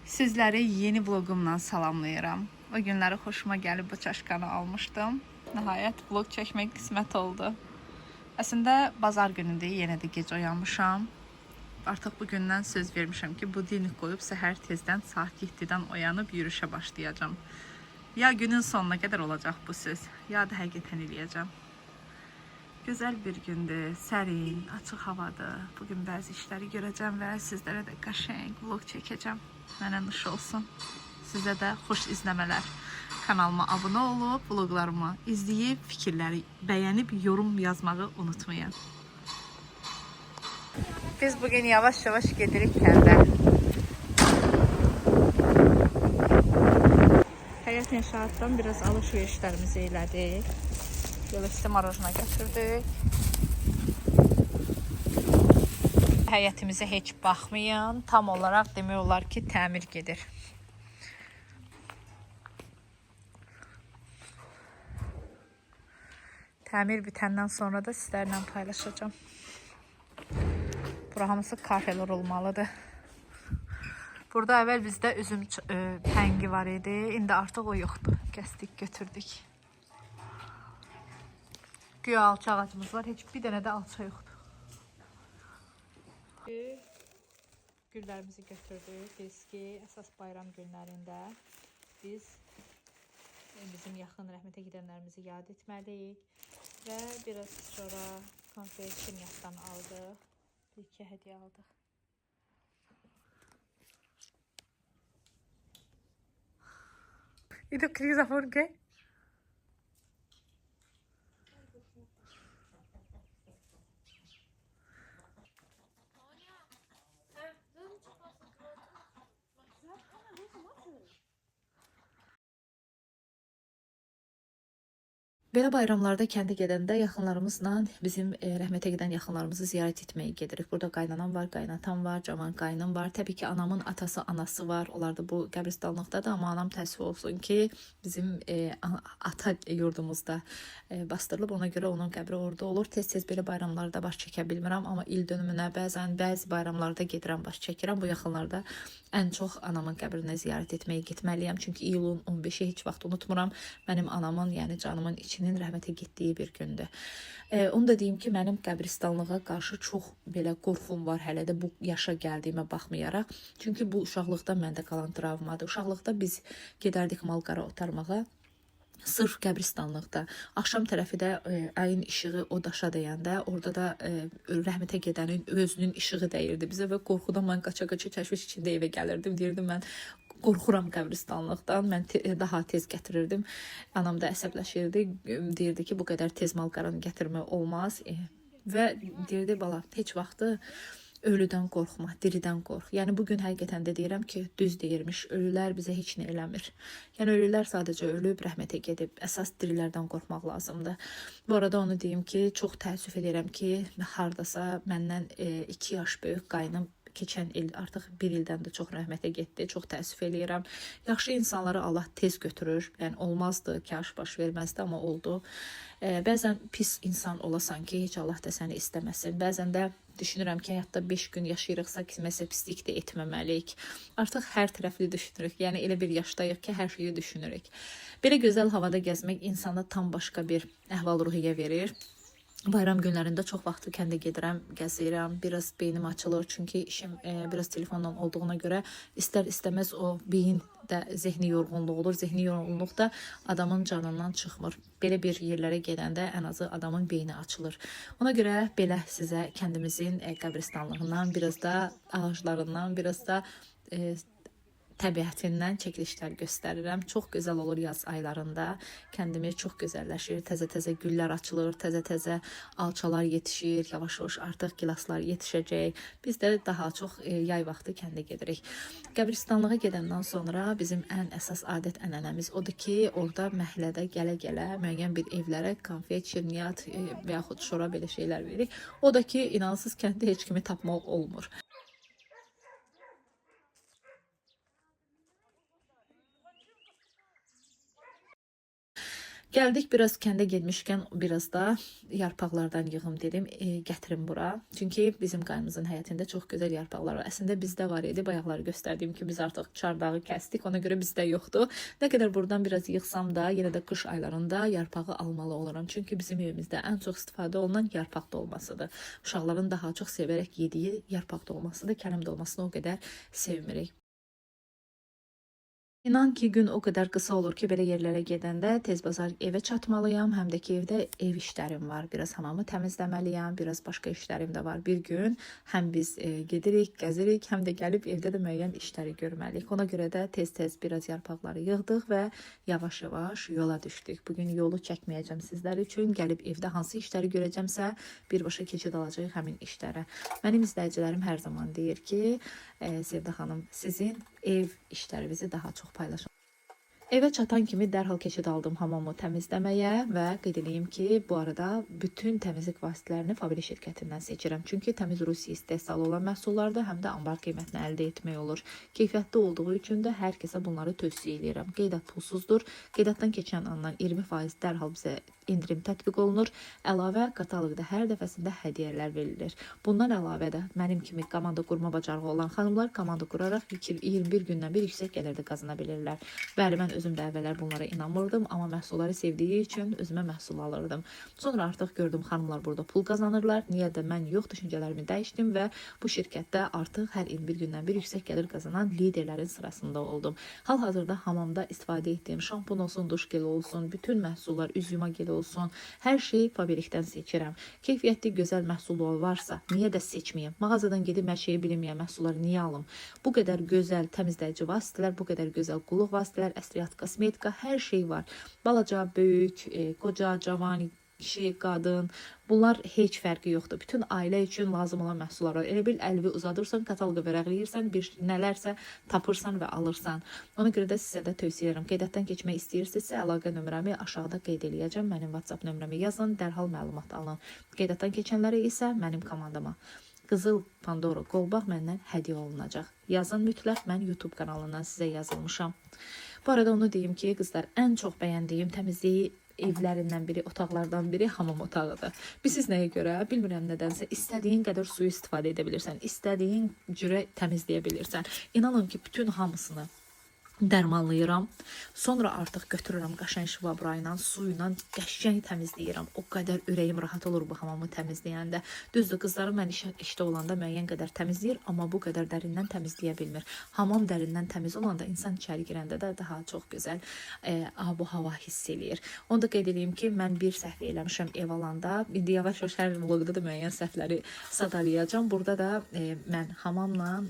Sizləri yeni vlogumla salamlayıram. O günləri xoşuma gəlib bu çaşkanı almışdım. Nəhayət vlog çəkmək qismət oldu. Əslində bazar günüdür, yenə də gec oyanmışam. Artıq bugündən söz vermişəm ki, budilnik qoyub səhər tezdən saat 7-dən oyanıb yürüyüşə başlayacağam. Ya günün sonuna qədər olacaq bu söz, ya da həqiqətən eləyəcəm. Gözəl bir gündür, sərin, açıq havadır. Bugün bəzi işləri görəcəm və sizlərə də qəşəng vlog çəkəcəm. Mənə nuş olsun. Sizə də xoş izləmələr. Kanalıma abunə olub, vloglarımı izləyib, fikirləri bəyənib, yorum yazmağı unutmayın. Biz bugün yavaş-yavaş gedirik kəndə. Həyat inşaatdan biraz alışverişlərimizi elədik. Yolüstü marojna götürdük. Həyətimizə heç baxmayın. Tam olaraq demək olar ki, təmir gedir. Təmir bitəndən sonra da sizlərlə paylaşacağım. Bura hamısı kafelor olmalıdır. Burada əvvəl bizdə üzüm təngi var idi. İndi artıq o yoxdur. Kəsdik, götürdük. Güya alça ağacımız var. Heç bir dənə də alça yoxdur. Güllərimizi götürdük. Biz ki, əsas bayram günlərində biz bizim yaxın rəhmətə gedənlərimizi yad etməliyik. Və biraz sonra konfet şirniyyatdan aldıq. Bir-iki hədiyyə aldıq. İdo krizafor gəl. Belə bayramlarda kəndə gedəndə yaxınlarımızla bizim rəhmətə gedən yaxınlarımızı ziyarət etməyə gedirik. Burada qaynanam var, qaynatam var, cavan qaynım var. Təbii ki, anamın atası, anası var. Onlar da bu qəbristanlıqdadır. Amma anam təəssüf olsun ki, bizim ata yurdumuzda bastırılıb. Ona görə onun qəbri orada olur. Tez-tez belə bayramlarda baş çəkə bilmirəm. Amma il dönümünə bəzi bayramlarda gedirəm, baş çəkirəm. Bu yaxınlarda ən çox anamın qəbrinə ziyarət etməyə getməliyəm. Çünki iyulun 15-i heç vaxt unutmuram. Mənim anamın, yəni canımın içinin rəhmətə getdiyi bir gündür. Onu da deyim ki, mənim qəbristanlığa qarşı çox belə qorxum var hələ də bu yaşa gəldiyimə baxmayaraq. Çünki bu uşaqlıqda məndə qalan travmadır. Uşaqlıqda biz gedərdik malqara otarmağa. Sırf qəbristanlıqda. Axşam tərəfi də ayın işığı o daşa dəyəndə orada da rəhmətə gedənin özünün işığı dəyirdi bizə və qorxudan mən qaça-qaça təşviş içində evə gəlirdim. Deyirdim mən qorxuram qəbristanlıqdan. Mən daha tez gətirirdim. Anam da əsəbləşirdi. Deyirdi ki, bu qədər tez malqaranı gətirmək olmaz. Və deyirdi, bala, heç vaxtı ölüdən qorxma, diridən qorx. Yəni bugün həqiqətən də deyirəm ki, düz deyirmiş. Ölülər bizə heç nə eləmir. Yəni ölülər sadəcə ölüb, rəhmətə gedib. Əsas dirilərdən qorxmaq lazımdır. Bu arada onu deyim ki, çox təəssüf edirəm ki, hardasa məndən 2 yaş böyük qaynım keçən il, artıq bir ildən də çox rəhmətə getdi. Çox təəssüf eləyirəm. Yaxşı insanları Allah tez götürür. Yəni olmazdı, kaş baş verməzdi, amma oldu. Bəzən pis insan olasan ki, heç Allah da səni istəməsin. Bəzən də düşünürəm ki, həyatda 5 gün yaşayırıqsa kiməsə pislik də etməməliyik. Artıq hər tərəfli düşünürük. Yəni elə bir yaşdayıq ki, hər şeyi düşünürük. Belə gözəl havada gəzmək insana tam başqa bir əhval-ruhiyyə verir. Bayram günlərində çox vaxtı kəndə gedirəm, gəzirəm, biraz beynim açılır. Çünki işim biraz telefonla olduğuna görə istər-istəməz o beyin də zehni yorğunluq olur. Zehni yorğunluq da adamın canından çıxmır. Belə bir yerlərə gedəndə ən azı adamın beyni açılır. Ona görə belə sizə kəndimizin qəbristanlığından, biraz da ağaclarından, biraz da təbiətindən çəkilişlər göstərirəm. Çox gözəl olur yaz aylarında. Kəndimiz çox gözəlləşir. Təzə-təzə güllər açılır, təzə-təzə alçalar yetişir. Yavaş-yavaş artıq gilaslar yetişəcək. Biz də daha çox yay vaxtı kəndə gedirik. Qəbristanlığa gedəndən sonra bizim ən əsas adət-ənənəmiz odur ki, orada məhəllədə gələ-gələ müəyyən bir evlərə konfet, şirniyyat və yaxud şora belə şeylər veririk. O da ki, inansız kənddə heç kimi tapmaq olmur. Geldik biraz kəndə getmişkən biraz da yarpaqlardan yığım dedim, gətirim bura. Çünki bizim qaynımızın həyətində çox gözəl yarpaqlar var. Əslində bizdə var idi. Bayaqları göstərdiyim ki, biz artıq çardağı kəsdik. Ona görə bizdə yoxdur. Nə qədər buradan biraz yığsam da, yenə də qış aylarında yarpağı almalı oluram. Çünki bizim evimizdə ən çox istifadə olunan yarpaq dolmasıdır. Uşaqların daha çox sevərək yediyi yarpaq dolmasıdır. Kələm dolmasını o qədər sevmirik. İnan ki, gün o qədər qısa olur ki, belə yerlərə gedəndə tez bazar evə çatmalıyam. Həm də ki, evdə ev işlərim var. Biraz hamamı təmizləməliyəm, biraz başqa işlərim də var. Bir gün həm biz gedirik, gəzirik, həm də gəlib evdə də müəyyən işləri görməliyik. Ona görə də tez-tez biraz yarpaqları yığdıq və yavaş-yavaş yola düşdük. Bugün yolu çəkməyəcəm sizlər üçün. Gəlib evdə hansı işləri görəcəmsə, birbaşa keçid alacağıq həmin işlərə. Mənim izləyicilərim hər zaman deyir ki, Sevda xanım, sizin ev işlərinizi daha çox paylaşın. Evə çatan kimi dərhal keçid aldım hamamı təmizləməyə və qeyd edeyim ki, bu arada bütün təmizlik vasitələrini Fabri şirkətindən seçirəm. Çünki təmiz Rusiya istehsalı olan məhsullardır, həm də ambar qiymətini əldə etmək olur. Keyfiyyətli olduğu üçün də hər kəsə bunları tövsiyə edirəm. Qeydiyyat pulsuzdur. Qeydiyyatdan keçən andan 20% dərhal bizə indirim tətbiq olunur. Əlavə kataloqda hər dəfəsində hədiyyələr verilir. Bundan əlavə də mənim kimi komanda qurma bacarığı olan xanımlar komanda quraraq 21 gündən bir yüksək gəlirdə qazana bilirlər. Bəli, mən özüm də əvvəllər bunlara inanmırdım, amma məhsulları sevdiyi üçün özümə məhsul alırdım. Sonra artıq gördüm xanımlar burada pul qazanırlar. Niyə də mən yox, düşüncələrimi dəyişdim və bu şirkətdə artıq hər 21 gündən bir yüksək gəlir qazanan liderlərin sırasında oldum. Hal-hazırda hamamda istifadə etdiyim şampun olsun, duş geli olsun, bütün məhsullar, üz yuma geli olsun, hər şeyi fabrikdən seçirəm. Keyfiyyətli, gözəl məhsullar varsa, niyə də seçməyim? Mağazadan gedib hər şeyi bilməyən məhsulları niyə alım? Bu qədər gözəl təmizləyici vasitələr, bu qədər gözəl qulluq vasitələr, əstriyyat, kosmetika, hər şey var. Balaca, böyük, qoca, cavan, kişi, qadın, bunlar heç fərqi yoxdur. Bütün ailə üçün lazım olan məhsullar var. Elə bil əlvi uzadırsan, kataloqa vərəqləyirsən, bir nələrsə tapırsan və alırsan. Ona görə də sizə də tövsiyə edirəm. Qeydiyyatdan keçmək istəyirsinizsə, əlaqə nömrəmi aşağıda qeyd eləyəcəm. Mənim WhatsApp nömrəmi yazın, dərhal məlumat alın. Qeydiyyatdan keçənlərə isə mənim komandama qızıl Pandora qolbaq məndən hədiyyə olunacaq. Yazın mütləq, mən YouTube kanalından sizə yazılmışam. Bu arada onu deyim ki, qızlar, ən çox bəyəndiyim təmizliyi evlərindən biri, otaqlardan biri hamam otağıdır. Siz nəyə görə? Bilmirəm nədənsə istədiyin qədər suyu istifadə edə bilirsən, istədiyin cürə təmizləyə bilirsən. İnanın ki, bütün hamısını dərmanlayıram. Sonra artıq götürürəm qəşəng şvabra ilə, su ilə qəşəng təmizləyirəm. O qədər ürəyim rahat olur bu hamamı təmizləyəndə. Düzdür, qızlarım mən işdə olanda müəyyən qədər təmizləyir, amma bu qədər dərindən təmizləyə bilmir. Hamam dərindən təmiz olanda insan içəri girəndə də daha çox gözəl abu-hava hiss eləyir. Onu da qeyd edeyim ki, mən bir səhv eləmişəm ev alanda. İndi yavaş-yavaş hər vloqda da müəyyən səhvləri sadalayacağam. Burada da mən hamamla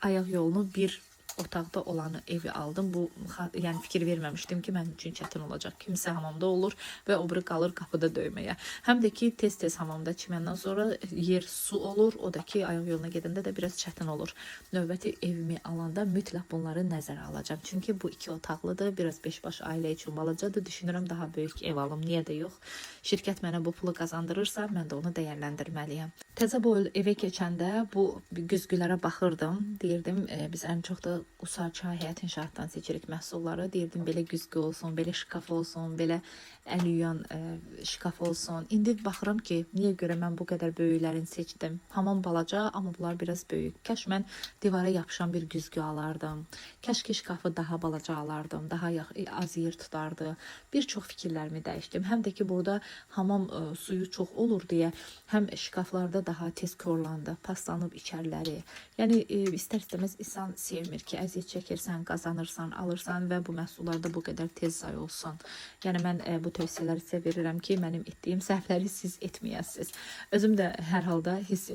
ayaq yolunu bir otaqda olanı evi aldım. Bu, yəni fikir verməmişdim ki, mənim üçün çətin olacaq. Kimsə hamamda olur və o biri qalır qapıda döyməyə. Həm də ki, tez-tez hamamda çiməndən sonra yer su olur. O da ki, ayaq yoluna gedəndə də biraz çətin olur. Növbəti evimi alanda mütləq bunları nəzərə alacağım. Çünki bu 2 otaqlıdır. Biraz 5 baş ailə üçün balacadır. Düşünürəm daha böyük ev alım. Niyə də yox? Şirkət mənə bu pulu qazandırırsa, mən də onu dəyərləndirməliyəm. Təzə bu evə keçəndə bu güzgülərə baxırdım. Deyirdim, biz ən çox da Usarçay həyat inşaatdan seçirik məhsulları. Deyirdim, belə güzgü olsun, belə şkaf olsun, belə əl yuyan şkaf olsun. İndi baxıram ki, niyə görə mən bu qədər böyüklərini seçdim. Hamam balaca, amma bunlar biraz böyük. Kəş mən divara yapışan bir güzgü alardım. Kəş ki, şkafı daha balaca alardım, daha az yer tutardı. Bir çox fikirlərimi dəyişdim. Həm də ki, burada hamam suyu çox olur deyə, həm şkaflarda daha tez korlandı, paslanıb içərləri. Yəni, istər-istəməz insan sevmir ki, əziyyət çəkirsən, qazanırsan, alırsan və bu məhsullarda bu qədər tez zay olsun. Yəni, mən bu tövsiyələri sizə verirəm ki, mənim etdiyim səhvləri siz etməyəsiniz. Özüm də hər halda hiss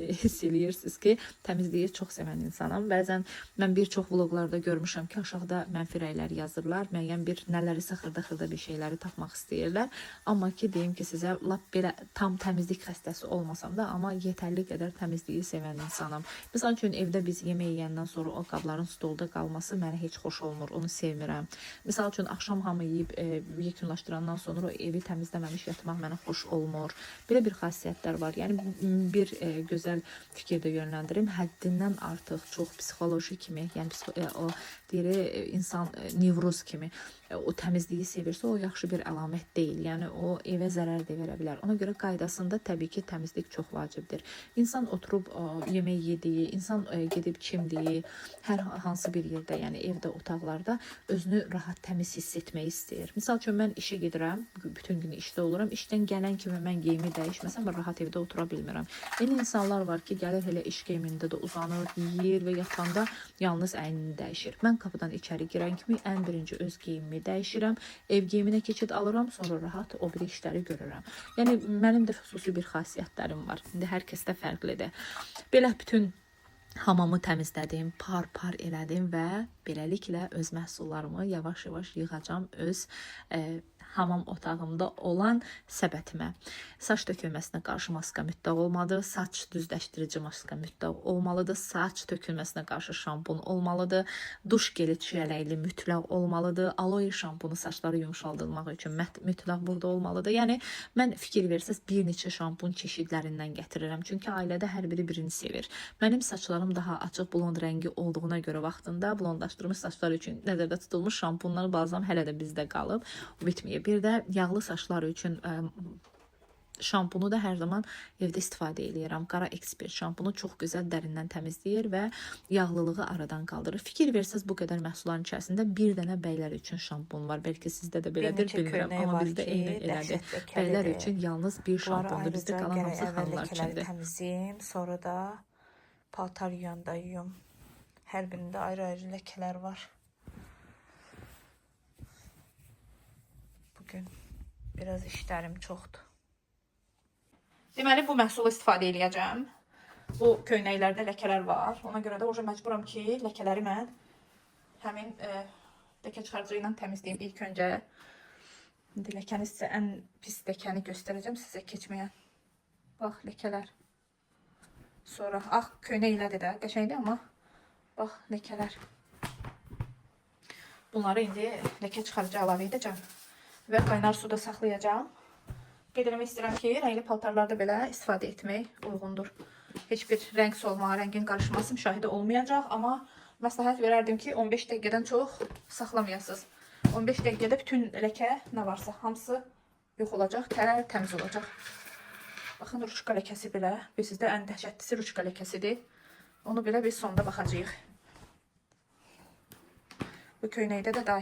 eləyirsiniz ki, təmizliyi çox sevən insanım. Bəzən mən bir çox vloqlarda görmüşəm ki, aşağıda mənfi rəylər yazırlar, müəyyən bir nələrisə xırda-xırda bir şeyləri tapmaq istəyirlər. Amma ki, deyim ki, sizə lap belə tam təmizlik xəstəsi olmasam da, amma yetərli qədər təmizliyi sevən insanım. Məsəl üçün, evdə biz yemək yeyəndən sonra o qabların stolda orada qalması mənə heç xoş olmur, onu sevmirəm. Misal üçün axşam hamı yeyib yekunlaşdırandan sonra o evi təmizləməmiş yatmaq mənə xoş olmur. Belə bir xassiyyətlər var. Yəni bir gözəl fikirdə yönləndirim. Həddindən artıq çox psixoloji kimi, yəni o deyir insan nevroz kimi o təmizliyi sevirsə, o yaxşı bir əlamət deyil. Yəni o evə zərər də verə bilər. Ona görə qaydasında təbii ki, təmizlik çox vacibdir. İnsan oturub yemək yediyi, insan gedib çimdiyi, hər hansı bir yerdə, yəni evdə, otaqlarda özünü rahat, təmiz hiss etmək istəyir. Misal üçün mən işə gedirəm, bütün gün işdə oluram. İşdən gələn kimi mən geyimi dəyişməsəm, mən rahat evdə otura bilmirəm. Elə insanlar var ki, gəlir elə iş geyimində də uzanır, yeyir və yatanda yalnız əynini dəyişir. Mən qapıdan içəri girən kimi ən birinci öz geyimimi dəyişirəm, ev geyiminə keçid alıram, sonra rahat o bir işləri görürəm. Yəni mənim də xüsusi bir xassiyyətlərim var. İndi hər kəsdə fərqlidir. Belə bütün hamamı təmizlədim, par elədim və beləliklə öz məhsullarımı yavaş-yavaş yığacam öz hamam otağımda olan səbətimə. Saç tökülməsinə qarşı maska mütləq olmalıdır, saç düzləşdirici maska mütləq olmalıdır, saç tökülməsinə qarşı şampun olmalıdır, duş geli çiyələkli mütləq olmalıdır, aloe şampunu saçları yumşaldılmaq üçün mütləq burada olmalıdır. Yəni mən fikir versəz bir neçə şampun çeşidlərindən gətirirəm. Çünki ailədə hər biri birini sevir. Mənim saçlarım daha açıq blond rəngi olduğuna görə vaxtında blondlaşdırmış saçlar üçün nəzərdə tutulmuş şampunlar bazam hələ də bizdə qalıb, bitməyib. Bir də yağlı saçlar üçün şampunu da hər zaman evdə istifadə edirəm. Qara ekspert şampunu çox gözəl dərindən təmizləyir və yağlılığı aradan qaldırır. Fikir versəz bu qədər məhsulların içərisində bir dənə bəylər üçün şampun var. Bəlkə sizdə də belədir, bilmirəm. Amma bizdə eyni elədir. Bəylər üçün yalnız bir şampundur. Bizdə qalan hamısı xanımlar üçündür. Təmizləyim, sonra da paltar yuyanda yuyum. Hər birində ayrı-ayrı ləkələr var. Bugün biraz işlərim çoxdur. Deməli, bu məhsulu istifadə edəcəm. Bu köynəklərdə ləkələr var. Ona görə də məcburam ki, ləkələri mən həmin ləkə çıxarıcı ilə təmizləyim ilk öncə. İndi ləkəni sizə ən pis ləkəni göstərəcəm sizə keçməyən. Bax, ləkələr. Sonra, köynək ilədir də, qəşəngdir, amma bax, ləkələr. Bunları indi ləkə çıxarıcı əlavə edəcəm və qaynar suda saxlayacağım. Qeyd eləmək istəyirəm ki, rəngli paltarlarda belə istifadə etmək uyğundur. Heç bir rəng solma, rəngin qarışması müşahidə olmayacaq, amma məsləhət verərdim ki, 15 dəqiqədən çox saxlamayasınız. 15 dəqiqədə bütün ləkə nə varsa hamısı yox olacaq, təmiz olacaq. Baxın, ruşka ləkəsi belə. Sizdə ən dəhşətlisi ruşka ləkəsidir. Onu belə biz sonda baxacağıq. Bu köynəkdə də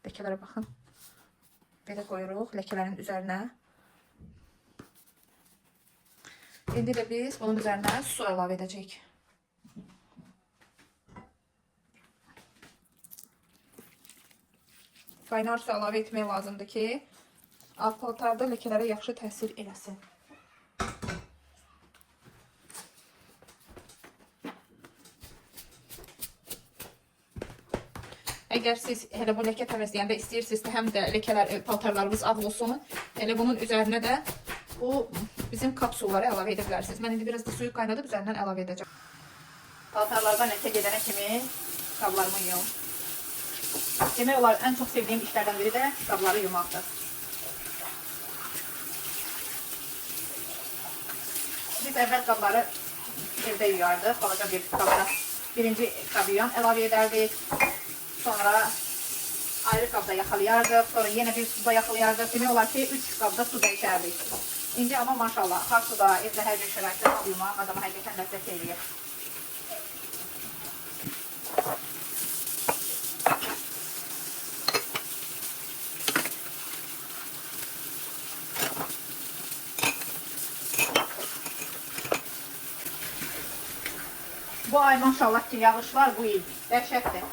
ləkələrə baxın. Belə qoyuruq ləkələrin üzərinə. İndi də biz bunun üzərinə su əlavə edəcəyik. Qaynar su əlavə etmək lazımdır ki, alt paltarda ləkələrə yaxşı təsir eləsin. Əgər siz hələ bu ləkə təmizləyəndə istəyirsinizsə, həm də ləkələr, paltarlarımız ağ olsun, elə bunun üzərinə də bu bizim kapsulları əlavə edə bilərsiniz. Mən indi biraz da suyu qaynadıb üzərindən əlavə edəcəm. Paltarlardan ləkə gedənə kimi qablarımı yuyum. Demək olar, ən çox sevdiyim işlərdən biri də qabları yumaqdır. Biz əvvəl qabları evdə yuyardıq. Balaca bir qabda birinci qabı yuyan əlavə edərdik. Sonra ayrı qabda yaxalayardıq. Sonra yenə bir suda yaxalayardıq. Demək olar ki, 3 qabda su dəyişərdik. İndi amma maşallah, xar suda, evdə hər bir şəraitdə qab yumaq adama həqiqətən ləzzət eləyir. Bu ay maşallah ki, yağış var bu il. Dəhşətdir.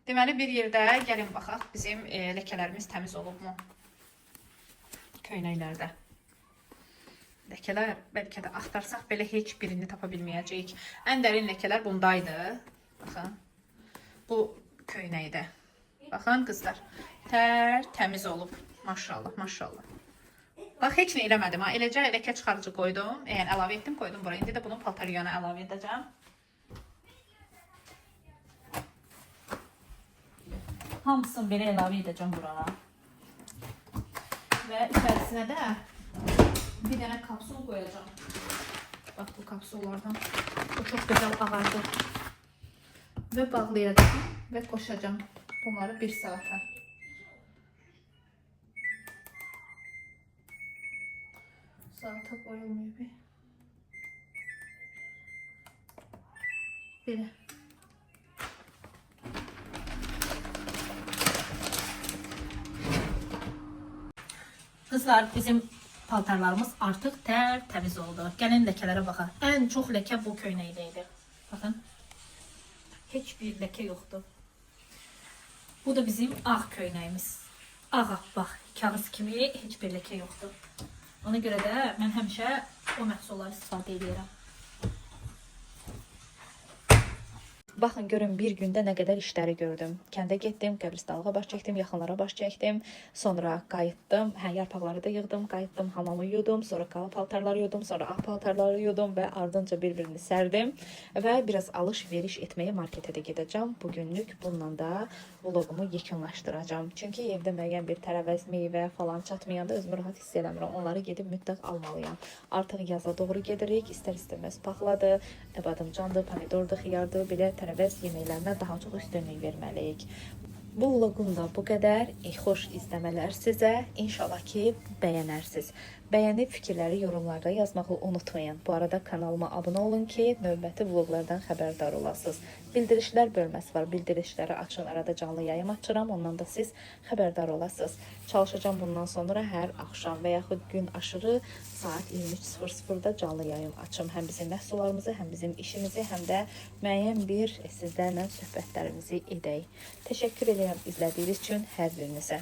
Deməli bir yerdə gəlin baxaq bizim ləkələrimiz təmiz olubmu? Köynəklərdə. Ləkələr bəlkə də axtarsaq belə heç birini tapa bilməyəcəyik. Ən dərin ləkələr bundaydı. Baxın. Bu köynəkdə. Baxın qızlar. Təmiz olub. Maşallah, maşallah. Bax heç nə eləmədim ha. Eləcə ləkə çıxarıcı qoydum. Yəni əlavə etdim, qoydum bura. İndi də bunu paltaryona əlavə edəcəm. Hamısını belə əlavə edəcəm bura. Və içərisinə də bir dənə kapsul qoyacağım. Bax bu kapsullardan. O çox gözəl ağardı. Və bağlayacağım və qoşacağım bunları 1 saata. Saata qoyulmuyor. Belə. Kızlar bizim paltarlarımız artıq təmiz oldu. Gəlin ləkələrə baxaq. Ən çox ləkə bu köynəkdə idi. Baxın. Heç bir ləkə yoxdur. Bu da bizim ağ köynəyimiz. Ağappaq, kağız kimi heç bir ləkə yoxdur. Ona görə də mən həmişə o məhsulları istifadə edirəm. Baxın görün bir gündə nə qədər işləri gördüm. Kəndə getdim, qəbristanlığa baş çəkdim, yaxınlara baş çəkdim. Sonra qayıtdım, yarpaqları da yığdım, qayıtdım, hamamı yudum, sonra qala paltarları yudum, sonra ağ paltarları yudum və ardınca bir-birini sərdim. Və biraz alış-veriş etməyə marketə də gedəcəm. Bugünlük bununla da vlogumu yekunlaşdıracağım. Çünki evdə müəyyən bir tərəvəz, meyvə falan çatmayanda özümü rahat hiss eləmirəm. Onları gedib mütləq almalıyam. Artıq yaza doğru gedirik, istər-istəməz paxladı, badımcandı, pomidordu, xiyardı, belə tərəvəz yeməklərinə daha çox üstünlük verməliyik. Bu vloqum da bu qədər. Xoş izləmələr sizə. İnşallah ki bəyənərsiniz. Bəyənib fikirləri yorumlarda yazmağı unutmayın. Bu arada kanalıma abunə olun ki növbəti vloqlardan xəbərdar olasınız. Bildirişlər bölməsi var. Bildirişləri açın. Arada canlı yayım açıram. Ondan da siz xəbərdar olasınız. Çalışacağım bundan sonra hər axşam və yaxud gün aşırı saat 23:00-da canlı yayım açım. Həm bizim məhsullarımızı, həm bizim işimizi, həm də müəyyən bir sizlərlə söhbətlərimizi edək. Təşəkkür edirəm izlədiyiniz üçün hər birinizə.